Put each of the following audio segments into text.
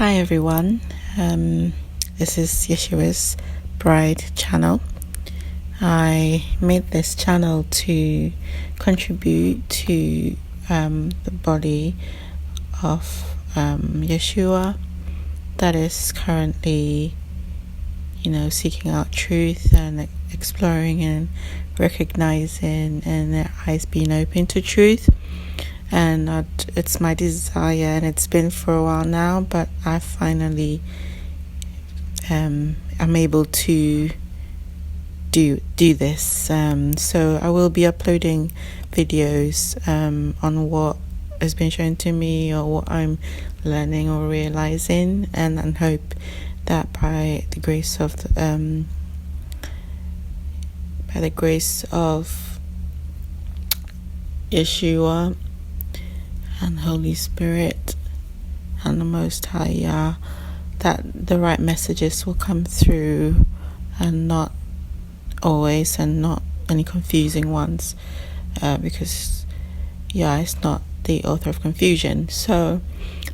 Hi everyone, this is Yeshua's Bride channel. I made this channel to contribute to the body of Yeshua that is currently, seeking out truth and exploring and recognizing, and their eyes being open to truth. And it's my desire, and it's been for a while now, but I finally am able to do this. So I will be uploading videos on what has been shown to me or what I'm learning or realizing, and hope that by the grace of Yeshua and Holy Spirit and the Most High, that the right messages will come through, and not always, and not any confusing ones, because it's not the author of confusion. So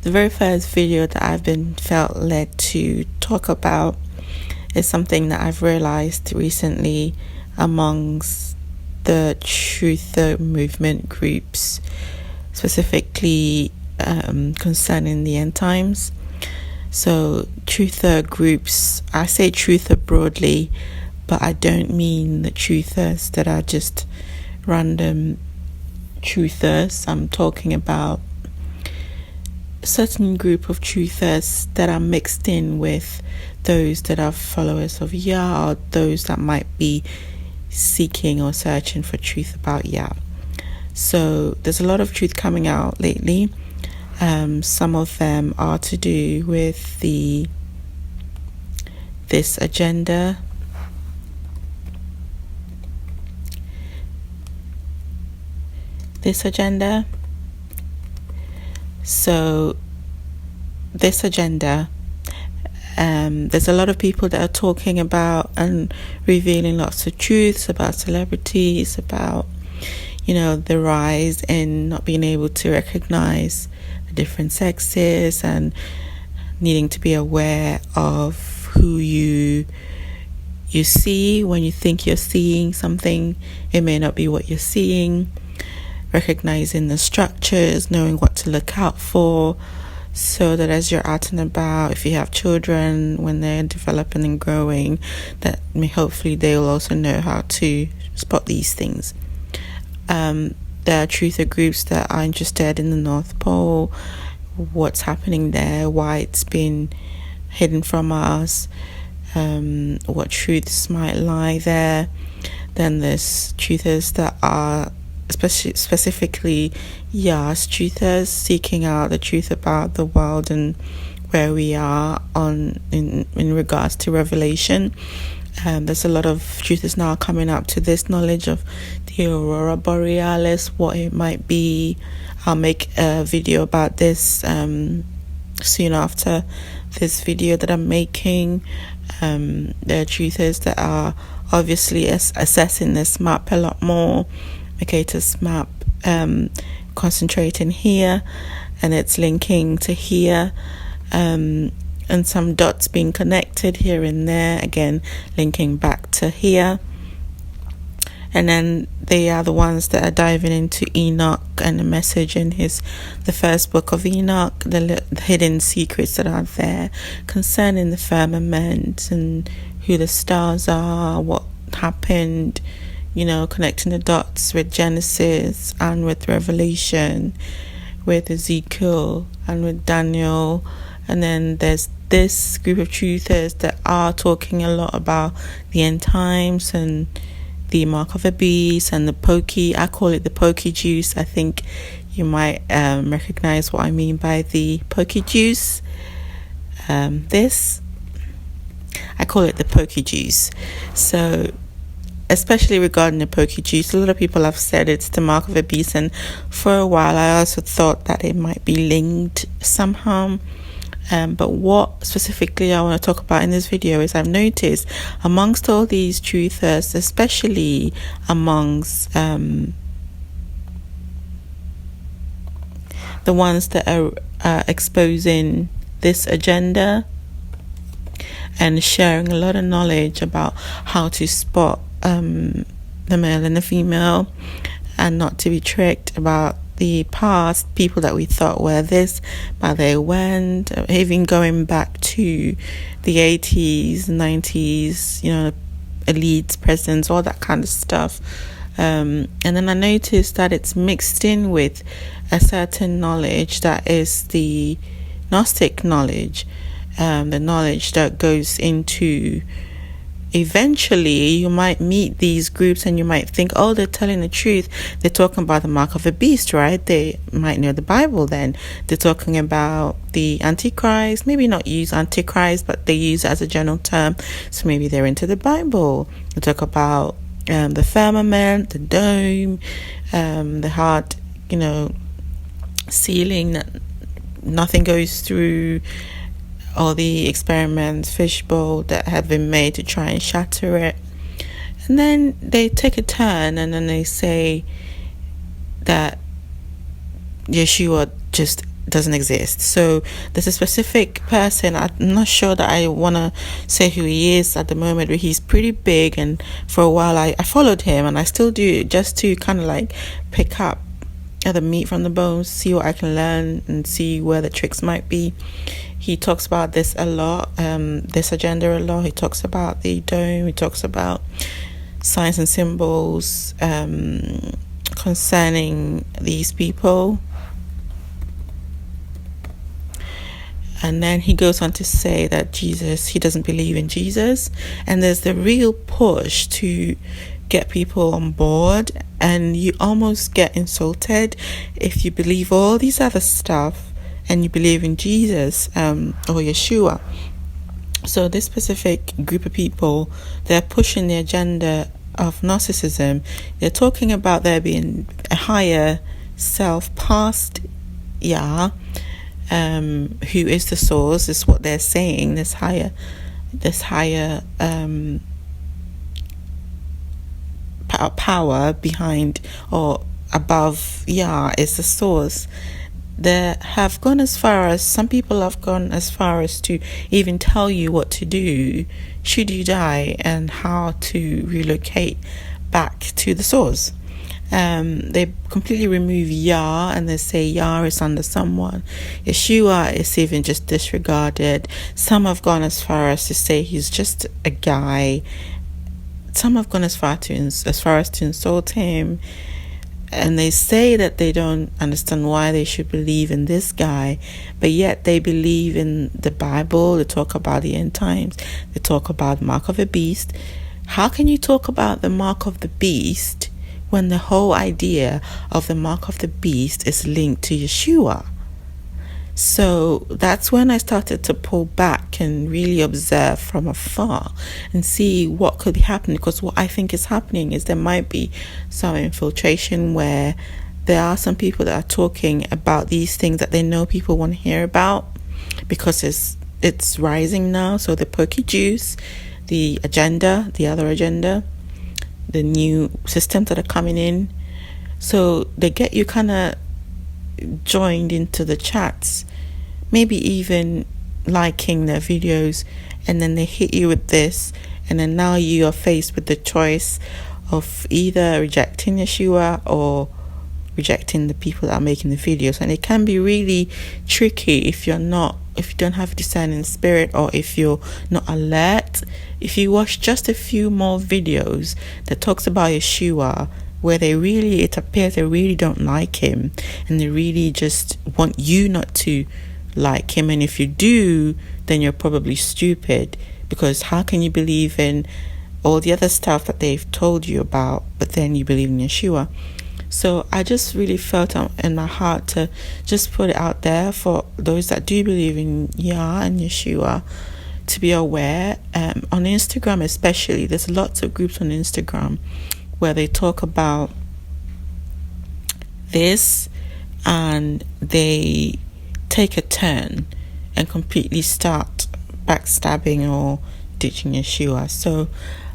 the very first video that I've been felt led to talk about is something that I've realized recently amongst the truther movement groups, specifically concerning the end times. So truther groups, I say truther broadly, but I don't mean the truthers that are just random truthers. I'm talking about a certain group of truthers that are mixed in with those that are followers of Yah, or those that might be seeking or searching for truth about Yah. So there's a lot of truth coming out lately. Some of them are to do with this agenda. So this agenda, there's a lot of people that are talking about and revealing lots of truths about celebrities, about the rise in not being able to recognize the different sexes, and needing to be aware of who you see. When you think you're seeing something, it may not be what you're seeing. Recognizing the structures, knowing what to look out for, so that as you're out and about, if you have children, when they're developing and growing, that hopefully they'll also know how to spot these things. There are truther groups that are interested in the North Pole, what's happening there, why it's been hidden from us, what truths might lie there. Then there's truthers that are specifically Yah's truthers, seeking out the truth about the world and where we are in regards to revelation. There's a lot of truthers now coming up to this knowledge of the aurora borealis, what it might be. I'll make a video about this soon after this video that I'm making. There are truthers that are obviously assessing this map a lot more. Mercator's map, concentrating here, and it's linking to here, and some dots being connected here and there, again linking back to here. And then they are the ones that are diving into Enoch and the message in the first book of Enoch, the hidden secrets that are there concerning the firmament and who the stars are, what happened, connecting the dots with Genesis and with Revelation, with Ezekiel and with Daniel. And then there's this group of truthers that are talking a lot about the end times and the mark of the beast and I call it the pokey juice. I think you might recognize what I mean by the pokey juice. I call it the pokey juice. So especially regarding the pokey juice, a lot of people have said it's the mark of a beast, and for a while I also thought that it might be linked somehow. But what specifically I want to talk about in this video is I've noticed amongst all these truthers, especially amongst the ones that are exposing this agenda and sharing a lot of knowledge about how to spot the male and the female, and not to be tricked about the past people that we thought were this, but they weren't. Even going back to the 80s, 90s, elites, presidents, all that kind of stuff. And then I noticed that it's mixed in with a certain knowledge that is the Gnostic knowledge, the knowledge that goes into, eventually you might meet these groups and you might think, oh, they're telling the truth. They're talking about the mark of the beast, right? They might know the Bible then. They're talking about the Antichrist. Maybe not use Antichrist, but they use it as a general term. So maybe they're into the Bible. They talk about the firmament, the dome, the hard, ceiling that nothing goes through, all the experiments, fishbowl that have been made to try and shatter it. And then they take a turn and then they say that Yeshua just doesn't exist. So there's a specific person, I'm not sure that I want to say who he is at the moment, but he's pretty big, and for a while I followed him, and I still do, just to kind of like pick up the meat from the bones, see what I can learn and see where the tricks might be. He talks about this a lot, this agenda a lot. He talks about the dome, he talks about signs and symbols concerning these people. And then he goes on to say that he doesn't believe in Jesus. And there's the real push to get people on board, and you almost get insulted if you believe all these other stuff and you believe in Jesus or Yeshua. So this specific group of people, they're pushing the agenda of Gnosticism. They're talking about there being a higher self past Yah, who is the source, is what they're saying. This higher power behind or above Yah is the source. Some people have gone as far as to even tell you what to do should you die and how to relocate back to the source. They completely remove Yah and they say Yah is under someone. Yeshua is even just disregarded. Some have gone as far as to say he's just a guy. Some have gone as far as to insult him. And they say that they don't understand why they should believe in this guy, but yet they believe in the Bible. They talk about the end times. They talk about the mark of the beast. How can you talk about the mark of the beast when the whole idea of the mark of the beast is linked to Yeshua? So that's when I started to pull back and really observe from afar and see what could be happening, because what I think is happening is there might be some infiltration where there are some people that are talking about these things that they know people want to hear about, because it's rising now. So the pokey juice, the other agenda, the new systems that are coming in, so they get you kind of joined into the chats, maybe even liking their videos, and then they hit you with this, and then now you are faced with the choice of either rejecting Yeshua or rejecting the people that are making the videos. And it can be really tricky if you don't have a discerning spirit, or if you're not alert. If you watch just a few more videos that talks about Yeshua, where it appears they really don't like him, and they really just want you not to like him. And if you do, then you're probably stupid, because how can you believe in all the other stuff that they've told you about, but then you believe in Yeshua? So I just really felt in my heart to just put it out there for those that do believe in Yah and Yeshua to be aware. On Instagram especially, there's lots of groups on Instagram where they talk about this, and they take a turn and completely start backstabbing or ditching Yeshua. So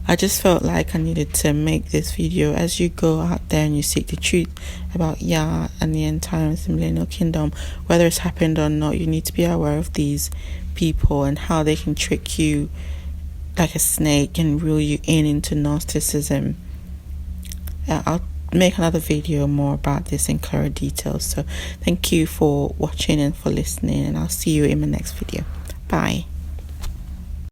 I just felt like I needed to make this video. As you go out there and you seek the truth about Yah and the end times, the millennial kingdom, whether it's happened or not, you need to be aware of these people and how they can trick you like a snake and reel you into Gnosticism. I'll make another video more about this in clearer details. So thank you for watching and for listening, and I'll see you in my next video. Bye.